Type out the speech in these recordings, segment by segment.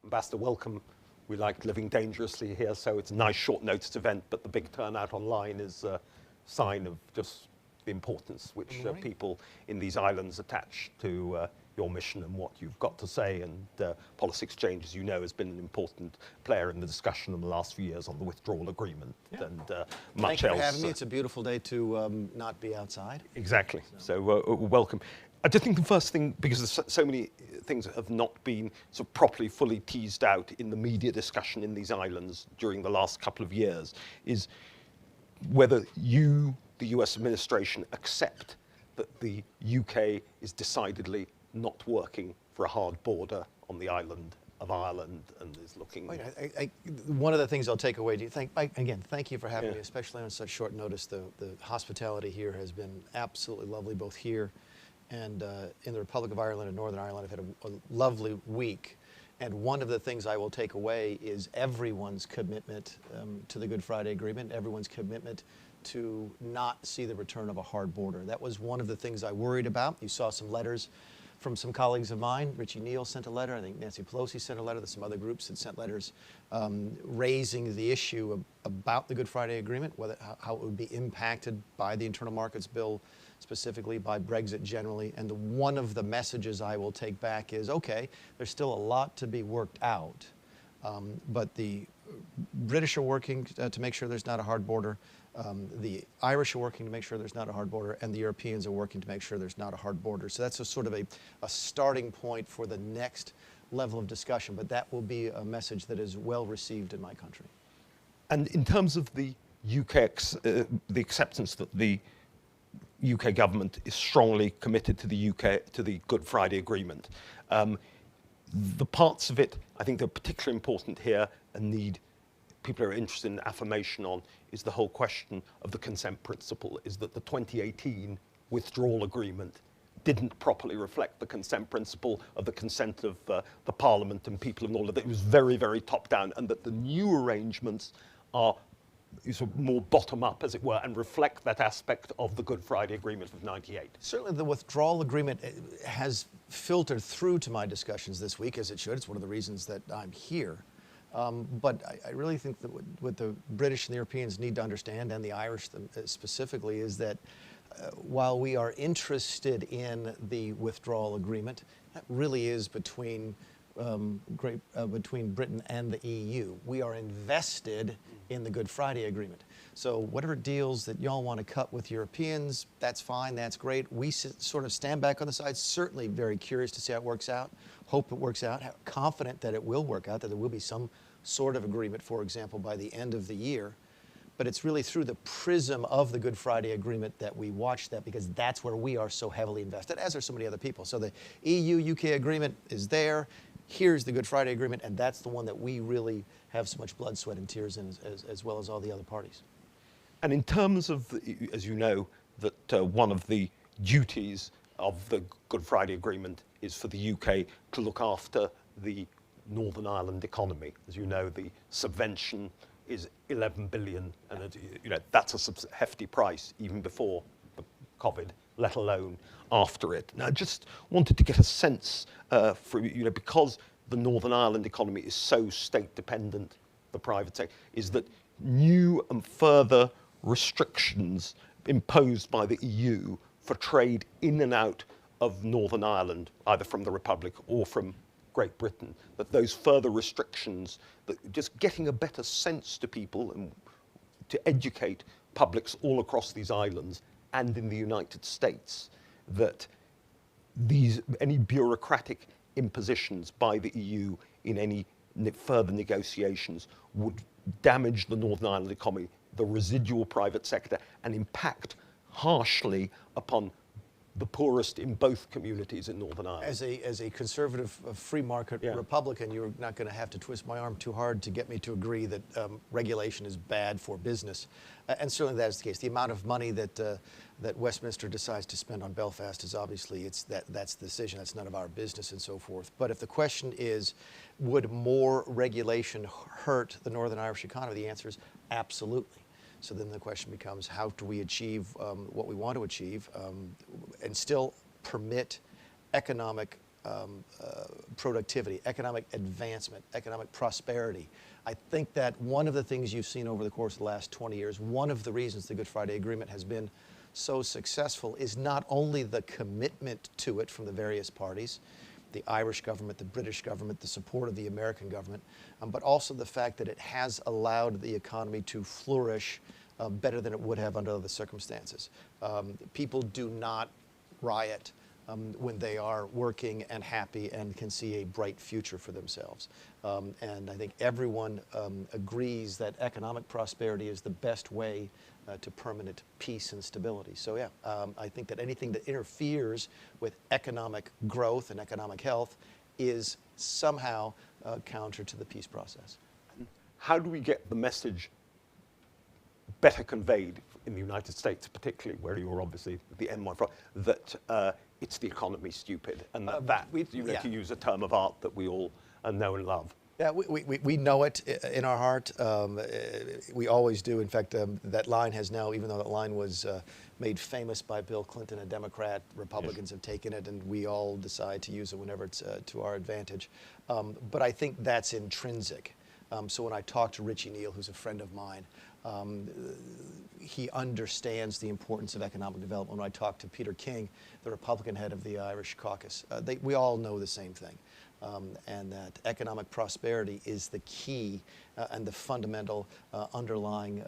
Ambassador, welcome. We like living dangerously here, so it's a nice short notice event, but the big turnout online is a sign of just the importance which people in these islands attach to your mission and what you've got to say. And Policy Exchange, as you know, has been an important player in the discussion in the last few years on the withdrawal agreement and much else. Thank you for having me. It's a beautiful day to not be outside. Exactly. So welcome. I just think the first thing, because there's so many things that have not been sort of properly, fully teased out in the media discussion in these islands during the last couple of years, is whether you, the US administration, accept that the UK is decidedly not working for a hard border on the island of Ireland and is looking... One of the things I'll take away, thank you for having me, especially on such short notice. The hospitality here has been absolutely lovely, both here and in the Republic of Ireland and Northern Ireland. I've had a lovely week. And one of the things I will take away is everyone's commitment to the Good Friday Agreement, everyone's commitment to not see the return of a hard border. That was one of the things I worried about. You saw some letters from some colleagues of mine. Richie Neal sent a letter. I think Nancy Pelosi sent a letter. There's some other groups that sent letters raising the issue about the Good Friday Agreement, how it would be impacted by the Internal Markets Bill, specifically by Brexit generally. And one of the messages I will take back is, okay, there's still a lot to be worked out, but the British are working to make sure there's not a hard border. The Irish are working to make sure there's not a hard border, and the Europeans are working to make sure there's not a hard border. So that's a sort of a starting point for the next level of discussion, but that will be a message that is well received in my country. And in terms of the UK, the acceptance that the UK government is strongly committed to the UK, to the Good Friday Agreement, the parts of it I think that are particularly important here and people are interested in affirmation on is the whole question of the consent principle, is that the 2018 withdrawal agreement didn't properly reflect the consent principle of the consent of the Parliament and people and all of that. It was very, very top down, and that the new arrangements are sort of more bottom up, as it were, and reflect that aspect of the Good Friday Agreement of '98. Certainly the withdrawal agreement has filtered through to my discussions this week, as it should. It's one of the reasons that I'm here. But I really think that what the British and the Europeans need to understand, and the Irish specifically, is that while we are interested in the withdrawal agreement, that really is between Britain and the EU. We are invested in the Good Friday Agreement. So whatever deals that y'all want to cut with Europeans, that's fine, that's great. We sort of stand back on the side, certainly very curious to see how it works out, hope it works out, confident that it will work out, that there will be some sort of agreement, for example, by the end of the year. But it's really through the prism of the Good Friday Agreement that we watch that, because that's where we are so heavily invested, as are so many other people. So the EU-UK agreement is there. Here's the Good Friday Agreement, and that's the one that we really have so much blood, sweat, and tears in, as well as all the other parties. And in terms of, as you know, that one of the duties of the Good Friday Agreement is for the UK to look after the Northern Ireland economy. As you know, the subvention is 11 billion, and that's a hefty price even before the COVID, let alone after it. Now, I just wanted to get a sense because the Northern Ireland economy is so state dependent, the private sector, is that new and further restrictions imposed by the EU for trade in and out of Northern Ireland, either from the Republic or from Great Britain, that those further restrictions, that just getting a better sense to people and to educate publics all across these islands and in the United States, that any bureaucratic impositions by the EU in any further negotiations would damage the Northern Ireland economy, the residual private sector, and impact harshly upon the poorest in both communities in Northern Ireland. As a conservative free market Republican, you're not going to have to twist my arm too hard to get me to agree that regulation is bad for business. And certainly that is the case. The amount of money that Westminster decides to spend on Belfast is obviously, that's the decision. That's none of our business and so forth. But if the question is, would more regulation hurt the Northern Irish economy? The answer is absolutely. So then the question becomes, how do we achieve what we want to achieve and still permit economic productivity, economic advancement, economic prosperity. I think that one of the things you've seen over the course of the last 20 years, one of the reasons the Good Friday Agreement has been so successful is not only the commitment to it from the various parties, the Irish government, the British government, the support of the American government, but also the fact that it has allowed the economy to flourish better than it would have under other circumstances. People do not riot when they are working and happy and can see a bright future for themselves. And I think everyone agrees that economic prosperity is the best way to permanent peace and stability. So yeah, I think that anything that interferes with economic growth and economic health is somehow counter to the peace process. How do we get the message better conveyed in the United States, particularly where you're obviously the M1 from, that it's the economy stupid, and to use a term of art that we all know and love? Yeah, we know it in our heart. We always do. In fact, that line has now, even though that line was made famous by Bill Clinton, a Democrat, Republicans have taken it, and we all decide to use it whenever it's to our advantage. But I think that's intrinsic. So when I talk to Richie Neal, who's a friend of mine, he understands the importance of economic development. When I talk to Peter King, the Republican head of the Irish caucus, we all know the same thing. And that economic prosperity is the key and the fundamental underlying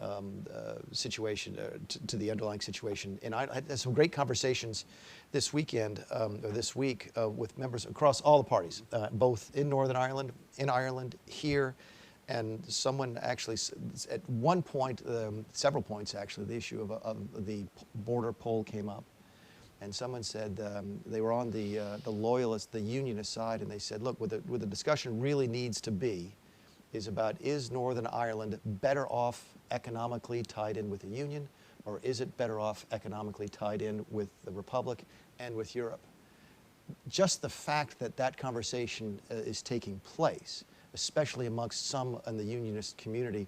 situation to the underlying situation. And I had some great conversations this weekend, or this week, with members across all the parties, both in Northern Ireland, in Ireland, here. And someone actually, at one point, several points actually, the issue of the border poll came up. And someone said they were on the loyalist, the unionist side, and they said, look, what the discussion really needs to be is about, is Northern Ireland better off economically tied in with the Union, or is it better off economically tied in with the Republic and with Europe? Just the fact that that conversation is taking place, especially amongst some in the unionist community,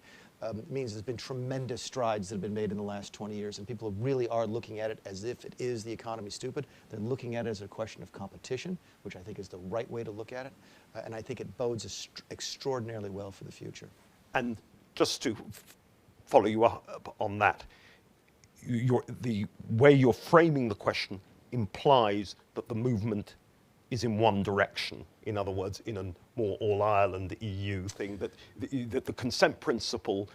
means there's been tremendous strides that have been made in the last 20 years, and people really are looking at it as if it is the economy stupid. They're looking at it as a question of competition, which I think is the right way to look at it, and I think it bodes extraordinarily well for the future. And just to follow you up on that, the way you're framing the question implies that the movement is in one direction. In other words, in a more all-Ireland EU thing, that the consent principle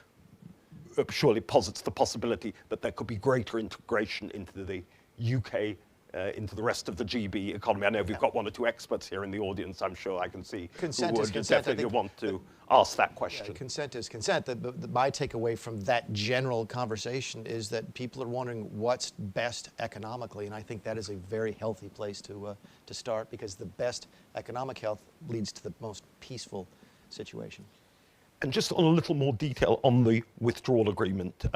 surely posits the possibility that there could be greater integration into the UK, into the rest of the GB economy. I know we've got one or two experts here in the audience, I'm sure I can see, consent who would definitely want to ask that question. Yeah, consent is consent. My takeaway from that general conversation is that people are wondering what's best economically, and I think that is a very healthy place to start, because the best economic health leads to the most peaceful situation. And just on a little more detail on the withdrawal agreement,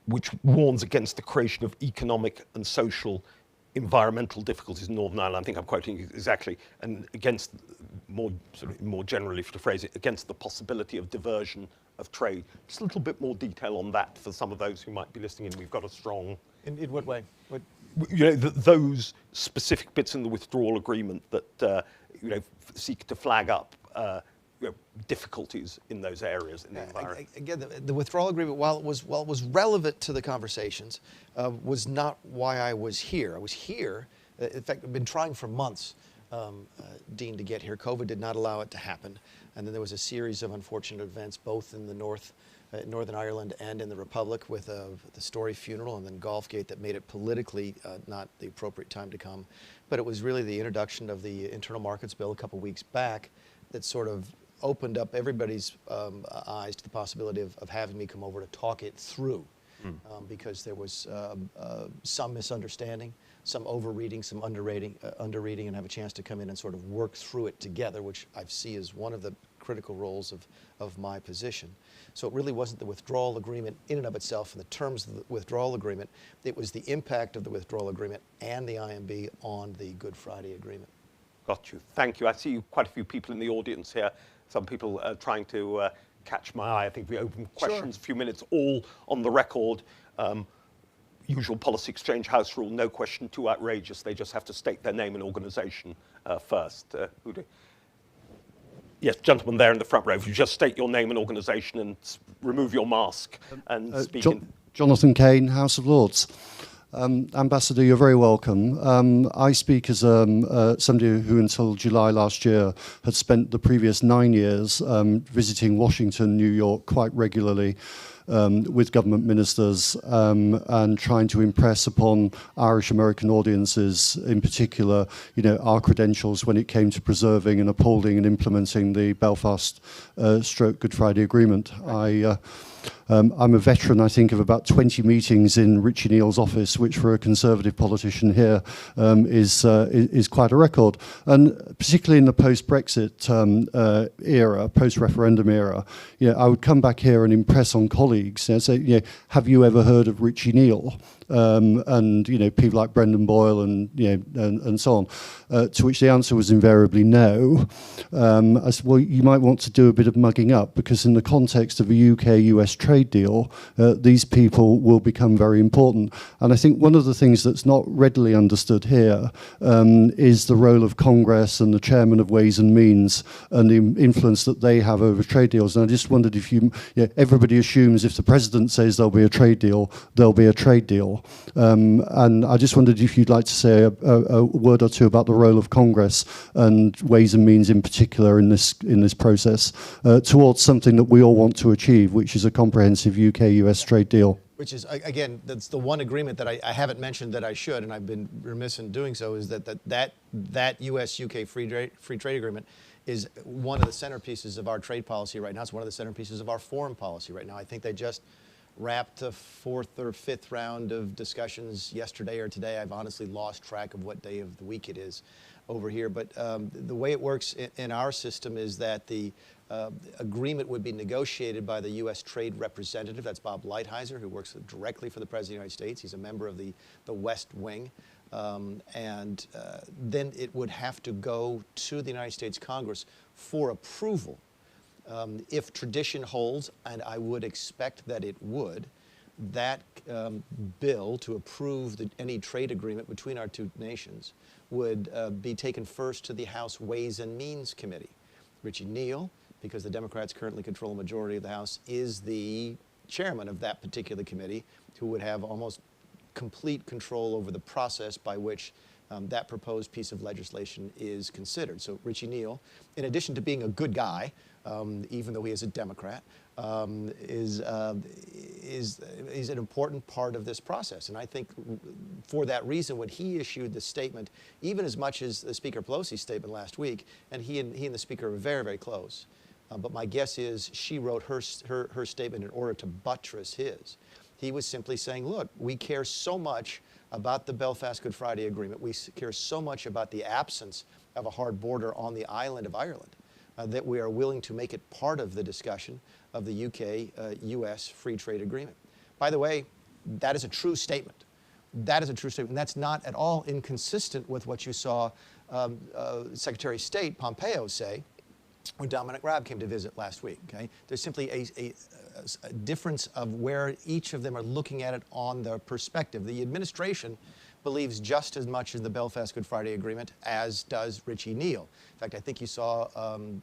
which warns against the creation of economic and social environmental difficulties in Northern Ireland. I think I'm quoting exactly, and against, more generally to phrase it, against the possibility of diversion of trade. Just a little bit more detail on that for some of those who might be listening in. We've got a strong... In what way? Those specific bits in the withdrawal agreement that seek to flag up difficulties in those areas in the environment. Again, the withdrawal agreement, while it was relevant to the conversations, was not why I was here. I was here, in fact, I've been trying for months, Dean, to get here. COVID did not allow it to happen. And then there was a series of unfortunate events, both in the Northern Ireland and in the Republic, with the Story funeral and then Golfgate, that made it politically not the appropriate time to come. But it was really the introduction of the Internal Markets Bill a couple weeks back that sort of opened up everybody's eyes to the possibility of having me come over to talk it through, because there was some misunderstanding, some overreading, some underreading, and have a chance to come in and sort of work through it together, which I see as one of the critical roles of my position. So it really wasn't the withdrawal agreement in and of itself and the terms of the withdrawal agreement. It was the impact of the withdrawal agreement and the IMB on the Good Friday Agreement. Got you. Thank you. I see quite a few people in the audience here. Some people trying to catch my eye. I think we open questions, a few minutes, all on the record. usual policy exchange house rule, no question too outrageous. They just have to state their name and organisation first. Yes, gentleman there in the front row. If you just state your name and organisation and remove your mask and speak in... Jonathan Kane, House of Lords. Ambassador, you're very welcome. I speak as somebody who until July last year had spent the previous 9 years visiting Washington, New York quite regularly with government ministers and trying to impress upon Irish American audiences, in particular, our credentials when it came to preserving and upholding and implementing the Belfast Good Friday Agreement. I'm a veteran, I think, of about 20 meetings in Richie Neal's office, which for a Conservative politician here is quite a record. And particularly in the post-Brexit era, post-referendum era, I would come back here and impress on colleagues and say, have you ever heard of Richie Neal? And people like Brendan Boyle and so on, to which the answer was invariably no. I said, well, you might want to do a bit of mugging up, because in the context of a UK-US trade deal, these people will become very important. And I think one of the things that's not readily understood here is the role of Congress and the chairman of Ways and Means and the influence that they have over trade deals. And I just wondered if everybody assumes if the president says there'll be a trade deal, there'll be a trade deal. And I just wondered if you'd like to say a word or two about the role of Congress and Ways and Means in particular in this process towards something that we all want to achieve, which is a comprehensive UK-US trade deal. Which is, again, that's the one agreement that I haven't mentioned that I should, and I've been remiss in doing so, is that US-UK free trade agreement is one of the centerpieces of our trade policy right now. It's one of the centerpieces of our foreign policy right now. I think they just wrapped a fourth or fifth round of discussions yesterday or today. I've honestly lost track of what day of the week it is over here. But the way it works in our system is that the agreement would be negotiated by the U.S. Trade Representative. That's Bob Lighthizer, who works directly for the President of the United States. He's a member of the West Wing. And then it would have to go to the United States Congress for approval. If tradition holds, and I would expect that it would, that bill to approve any trade agreement between our two nations would be taken first to the House Ways and Means Committee. Richie Neal, because the Democrats currently control a majority of the House, is the chairman of that particular committee, who would have almost complete control over the process by which that proposed piece of legislation is considered. So Richie Neal, in addition to being a good guy, even though he is a Democrat, is an important part of this process. And I think for that reason, when he issued the statement, even as much as the Speaker Pelosi's statement last week, and he and the Speaker were very, very close. But my guess is she wrote her statement in order to buttress his. He was simply saying, look, we care so much about the Belfast Good Friday Agreement. We care so much about the absence of a hard border on the island of Ireland that we are willing to make it part of the discussion of the UK-US free trade agreement. By the way, that is a true statement. That is a true statement. And that's not at all inconsistent with what you saw Secretary of State Pompeo say when Dominic Raab came to visit last week. Okay? There's simply a difference of where each of them are looking at it on their perspective. The administration believes just as much in the Belfast Good Friday Agreement as does Richie Neal. In fact, I think you saw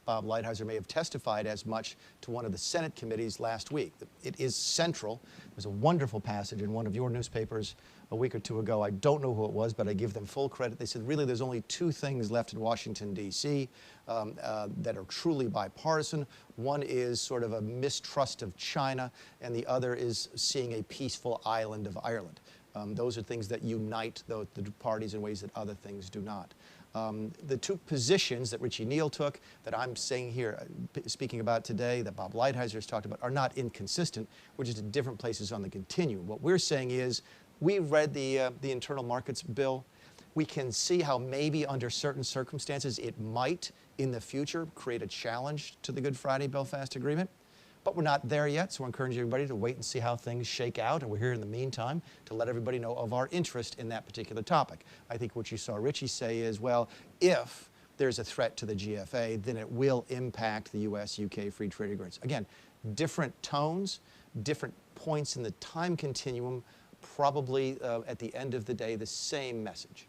Bob Lighthizer may have testified as much to one of the Senate committees last week. It is central. There's a wonderful passage in one of your newspapers a week or two ago. I don't know who it was, but I give them full credit. They said, really, there's only two things left in Washington, D.C. That are truly bipartisan. One is sort of a mistrust of China, and the other is seeing a peaceful island of Ireland. Those are things that unite the parties in ways that other things do not. The two positions that Richie Neal took, that I'm saying here, speaking about today, that Bob Lighthizer has talked about, are not inconsistent. We're just at different places on the continuum. What we're saying is, we've read the Internal Markets Bill. We can see how maybe under certain circumstances it might, in the future, create a challenge to the Good Friday Belfast Agreement. But we're not there yet, so we're encouraging everybody to wait and see how things shake out. And we're here in the meantime to let everybody know of our interest in that particular topic. I think what you saw Richie say is, well, if there's a threat to the GFA, then it will impact the US-UK free trade agreements. Again, different tones, different points in the time continuum, probably, at the end of the day, the same message.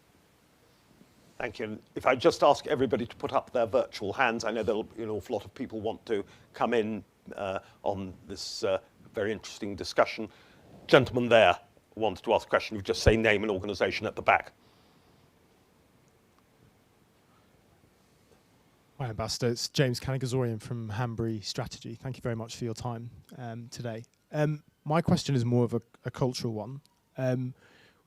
Thank you. And if I just ask everybody to put up their virtual hands, I know there'll be an awful lot of people want to come in on this very interesting discussion. Gentleman there wanted to ask a question. You just say name and organisation at the back. Hi, Ambassador. It's James Kanagazorian from Hanbury Strategy. Thank you very much for your time today. My question is more of a cultural one,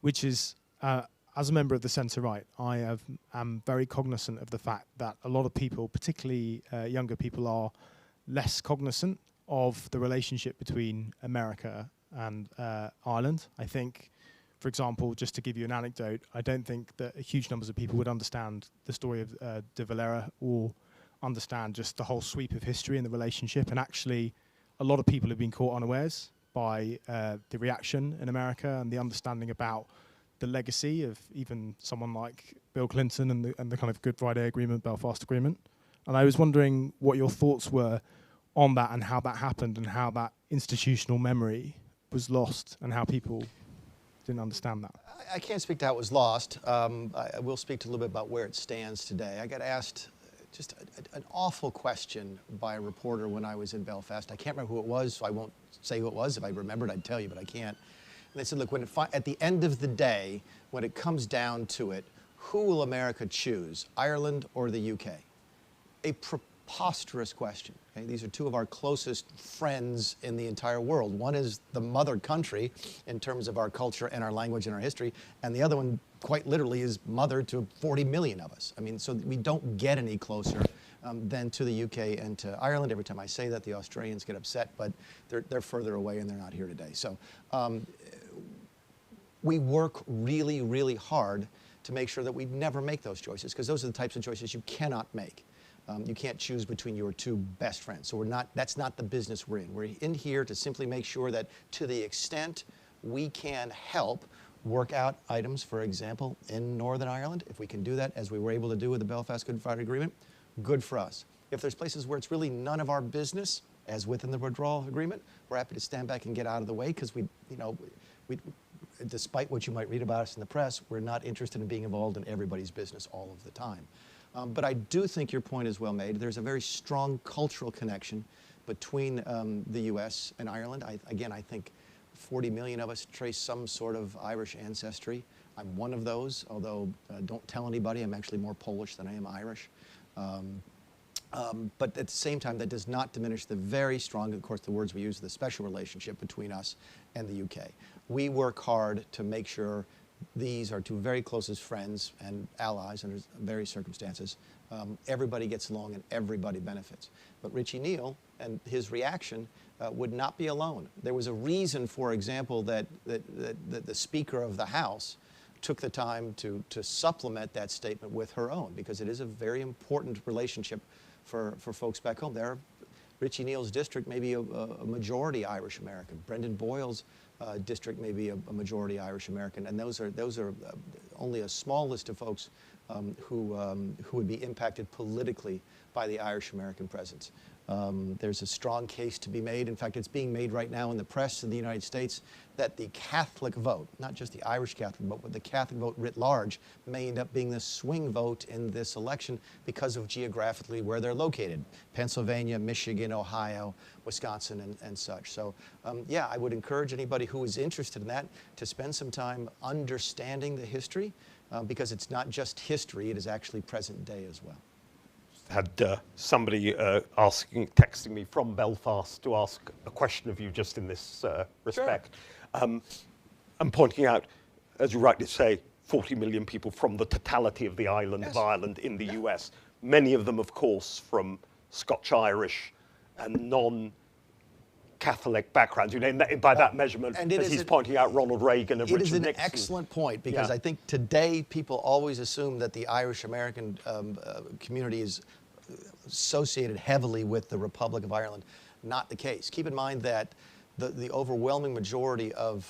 which is, as a member of the centre-right, I am very cognizant of the fact that a lot of people, particularly younger people, are less cognizant of the relationship between America and Ireland. I think, for example, just to give you an anecdote, I don't think that huge numbers of people would understand the story of de Valera or understand just the whole sweep of history and the relationship. And actually, a lot of people have been caught unawares by the reaction in America and the understanding about the legacy of even someone like Bill Clinton and the kind of Good Friday Agreement, Belfast Agreement. And I was wondering what your thoughts were on that and how that happened and how that institutional memory was lost and how people didn't understand that. I can't speak to how it was lost. I will speak to a little bit about where it stands today. I got asked just an awful question by a reporter when I was in Belfast. I can't remember who it was, so I won't say who it was. If I remembered, I'd tell you, but I can't. And they said, look, at the end of the day, when it comes down to it, who will America choose, Ireland or the UK? A preposterous question. Okay? These are two of our closest friends in the entire world. One is the mother country in terms of our culture and our language and our history, and the other one, quite literally, is mother to 40 million of us. I mean, so we don't get any closer than to the UK and to Ireland. Every time I say that, the Australians get upset, but they're further away and they're not here today. So we work really, really hard to make sure that we never make those choices, because those are the types of choices you cannot make. You can't choose between your two best friends. So that's not the business we're in. We're in here to simply make sure that to the extent we can help work out items, for example, in Northern Ireland, if we can do that, as we were able to do with the Belfast Good Friday Agreement, good for us. If there's places where it's really none of our business, as within the withdrawal agreement, we're happy to stand back and get out of the way, because despite what you might read about us in the press, we're not interested in being involved in everybody's business all of the time. But I do think your point is well made. There's a very strong cultural connection between the U.S. and Ireland. I think 40 million of us trace some sort of Irish ancestry. I'm one of those, although don't tell anybody. I'm actually more Polish than I am Irish. But at the same time, that does not diminish the very strong, of course, the words we use, the special relationship between us and the UK. We work hard to make sure these are two very closest friends and allies under various circumstances. Everybody gets along and everybody benefits. But Richie Neal and his reaction would not be alone. There was a reason, for example, that the Speaker of the House took the time to supplement that statement with her own, because it is a very important relationship for folks back home. Richie Neal's district may be a majority Irish American. Brendan Boyle's district may be a majority Irish American, and those are only a small list of folks who would be impacted politically by the Irish American presence. There's a strong case to be made. In fact, it's being made right now in the press in the United States that the Catholic vote, not just the Irish Catholic vote, but the Catholic vote writ large, may end up being the swing vote in this election because of geographically where they're located. Pennsylvania, Michigan, Ohio, Wisconsin, and such. So, yeah, I would encourage anybody who is interested in that to spend some time understanding the history, because it's not just history, it is actually present day as well. Had somebody texting me from Belfast to ask a question of you just in this respect. Sure. I'm pointing out, as you rightly say, 40 million people from the totality of the island of Ireland in the US. Many of them, of course, from Scotch-Irish and non-Catholic backgrounds. By that measurement, as he's pointing out, Ronald Reagan and Richard Nixon. It is an excellent point, because I think today people always assume that the Irish-American community is associated heavily with the Republic of Ireland. Not the case. Keep in mind that the overwhelming majority of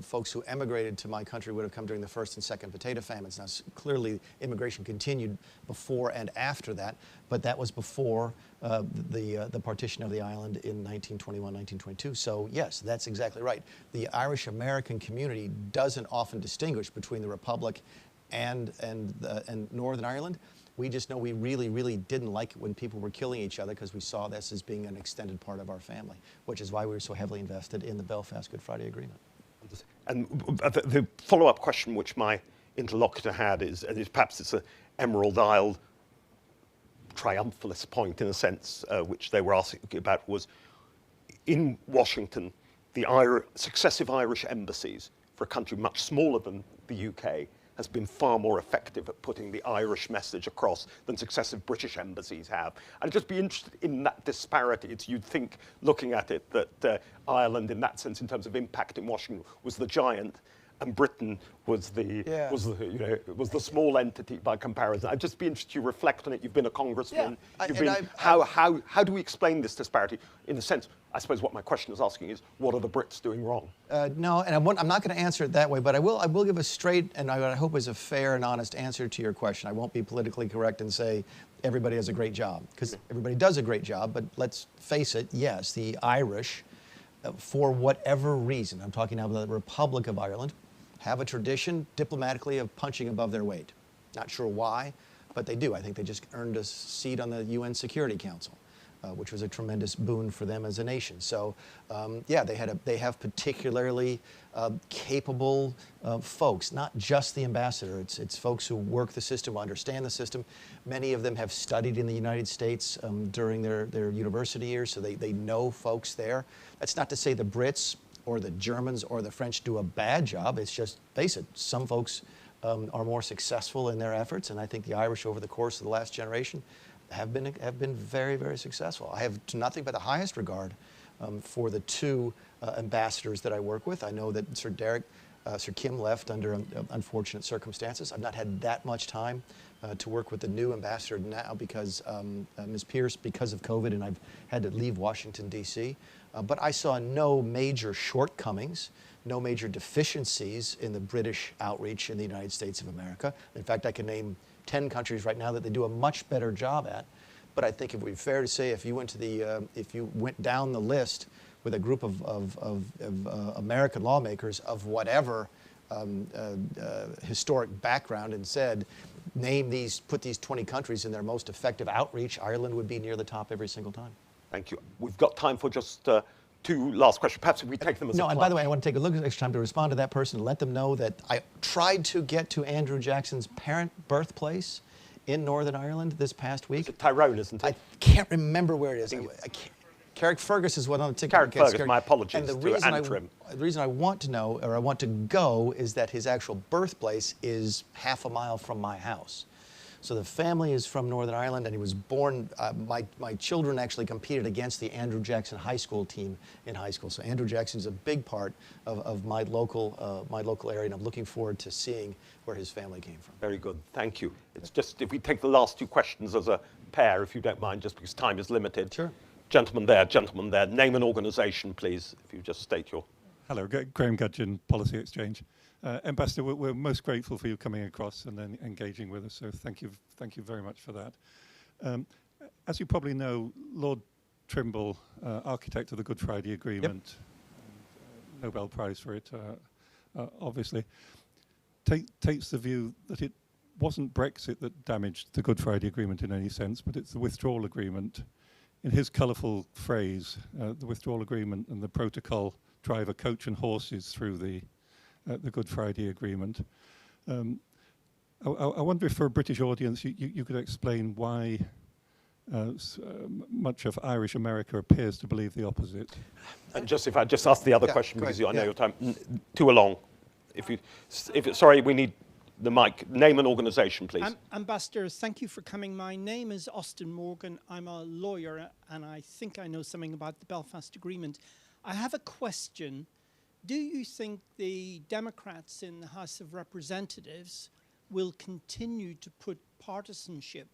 folks who emigrated to my country would have come during the first and second potato famines. Now, clearly, immigration continued before and after that, but that was before the partition of the island in 1921, 1922. So, yes, that's exactly right. The Irish-American community doesn't often distinguish between the Republic and Northern Ireland. We just know we really, really didn't like it when people were killing each other because we saw this as being an extended part of our family, which is why we were so heavily invested in the Belfast Good Friday Agreement. And the follow-up question which my interlocutor had is perhaps it's an Emerald Isle triumphalist point in a sense, which they were asking about, was in Washington, the successive Irish embassies for a country much smaller than the UK has been far more effective at putting the Irish message across than successive British embassies have. I'd just be interested in that disparity. You'd think, looking at it, that Ireland, in that sense, in terms of impact in Washington, was the giant, and Britain was the small entity by comparison. I'd just be interested to reflect on it. You've been a congressman. Yeah. How do we explain this disparity? In a sense, I suppose what my question is asking is, what are the Brits doing wrong? No, and I'm not going to answer it that way, but I will give a straight and I hope is a fair and honest answer to your question. I won't be politically correct and say everybody has a great job, because everybody does a great job, but let's face it, yes, the Irish, for whatever reason, I'm talking now about the Republic of Ireland, have a tradition diplomatically of punching above their weight. Not sure why, but they do. I think they just earned a seat on the UN Security Council, which was a tremendous boon for them as a nation. So, yeah, they have particularly capable folks, not just the ambassador. It's folks who work the system, understand the system. Many of them have studied in the United States during their university years, so they know folks there. That's not to say the Brits or the Germans or the French do a bad job. It's just, face it, some folks are more successful in their efforts, and I think the Irish over the course of the last generation have been very, very successful. I have nothing but the highest regard for the two ambassadors that I work with. I know that Sir Kim left under unfortunate circumstances. I've not had that much time to work with the new ambassador now because Ms. Pierce, because of COVID, and I've had to leave Washington, D.C. But I saw no major shortcomings, no major deficiencies in the British outreach in the United States of America. In fact, I can name 10 countries right now that they do a much better job at. But I think it would be fair to say if you went down the list with a group of American lawmakers of whatever historic background and said, put these 20 countries in their most effective outreach, Ireland would be near the top every single time. Thank you. We've got time for just two last questions. Perhaps if we take them as a and by the way, I want to take a little extra time to respond to that person and let them know that I tried to get to Andrew Jackson's parent birthplace in Northern Ireland this past week. It's Tyrone, isn't it? I can't remember where it is. Carrickfergus is what on the ticket. Carrickfergus, my apologies. And the reason I want to know, or I want to go, is that his actual birthplace is half a mile from my house. So the family is from Northern Ireland, and he was born, my children actually competed against the Andrew Jackson High School team in high school. So Andrew Jackson is a big part of my local area, and I'm looking forward to seeing where his family came from. Very good, thank you. It's just, if we take the last two questions as a pair, if you don't mind, just because time is limited. Sure. Gentleman there. Name and organisation, please, if you just state your... Hello, Graham Gudgeon, Policy Exchange. Ambassador, we're most grateful for you coming across and then engaging with us, so thank you very much for that. As you probably know, Lord Trimble, architect of the Good Friday Agreement, Nobel Prize for it, obviously, takes the view that it wasn't Brexit that damaged the Good Friday Agreement in any sense, but it's the withdrawal agreement. In his colourful phrase, the withdrawal agreement and the protocol drive a coach and horses through the Good Friday Agreement. I wonder if for a British audience you could explain why much of Irish America appears to believe the opposite. And just if I just ask the other question, because I know your time, too long. Sorry, we need the mic. Name and organisation, please. Ambassador, thank you for coming. My name is Austin Morgan. I'm a lawyer, and I think I know something about the Belfast Agreement. I have a question. Do you think the Democrats in the House of Representatives will continue to put partisanship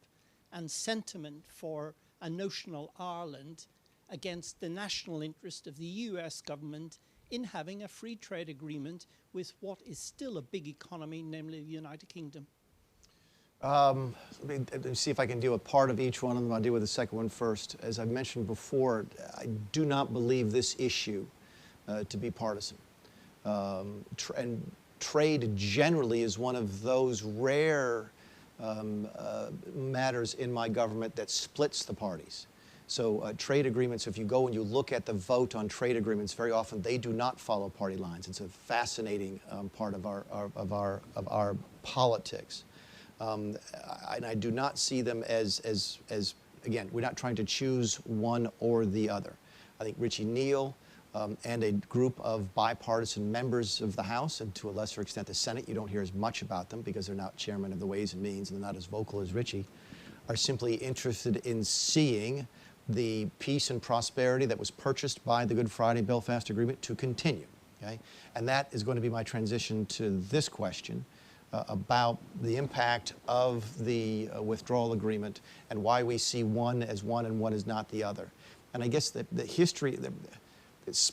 and sentiment for a notional Ireland against the national interest of the US government in having a free trade agreement with what is still a big economy, namely the United Kingdom? Let me see if I can deal with part of each one of them. I'll deal with the second one first. As I mentioned before, I do not believe this issue to be partisan. And trade generally is one of those rare matters in my government that splits the parties. So trade agreements, if you go and you look at the vote on trade agreements, very often they do not follow party lines. It's a fascinating part of our politics. And I do not see them as again, we're not trying to choose one or the other. I think Richie Neal and a group of bipartisan members of the House, and to a lesser extent the Senate, you don't hear as much about them because they're not chairman of the Ways and Means and they're not as vocal as Richie, are simply interested in seeing the peace and prosperity that was purchased by the Good Friday Belfast Agreement to continue. Okay? And that is going to be my transition to this question about the impact of the withdrawal agreement and why we see one as one and one as not the other. And I guess the history,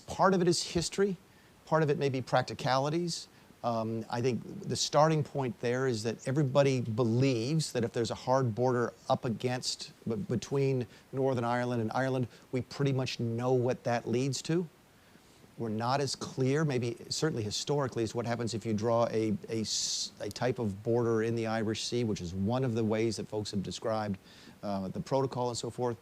part of it is history, part of it may be practicalities. I think the starting point there is that everybody believes that if there's a hard border up against, between Northern Ireland and Ireland, we pretty much know what that leads to. We're not as clear, maybe certainly historically, as what happens if you draw a type of border in the Irish Sea, which is one of the ways that folks have described the protocol and so forth.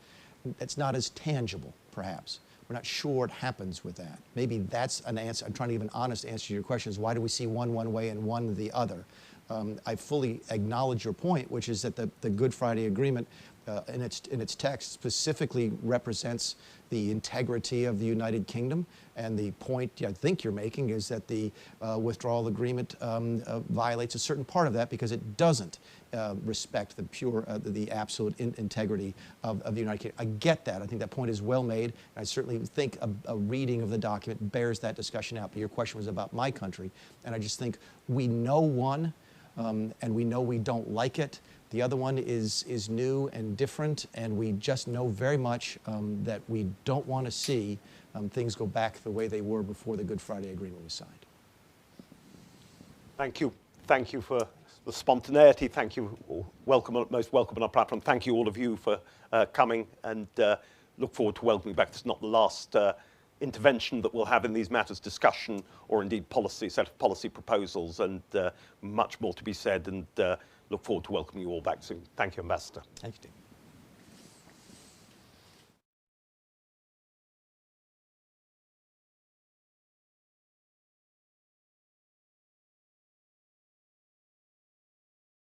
That's not as tangible, perhaps. We're not sure what happens with that. Maybe that's an answer. I'm trying to give an honest answer to your question, is why do we see one way and one the other? I fully acknowledge your point, which is that the Good Friday Agreement in its text specifically represents the integrity of the United Kingdom, and the point I think you're making is that the withdrawal agreement violates a certain part of that because it doesn't respect the absolute integrity of the United Kingdom. I get that. I think that point is well made. I certainly think a reading of the document bears that discussion out. But your question was about my country, and I just think we know one, and we know we don't like it. The other one is new and different, and we just know very much that we don't want to see things go back the way they were before the Good Friday Agreement was signed. Thank you. Thank you for the spontaneity. Thank you. Welcome, most welcome on our platform. Thank you all of you for coming, and look forward to welcoming you back. This is not the last intervention that we'll have in these matters, discussion or indeed set of policy proposals, and much more to be said, and look forward to welcoming you all back soon. Thank you, Ambassador. Thank you, Steve.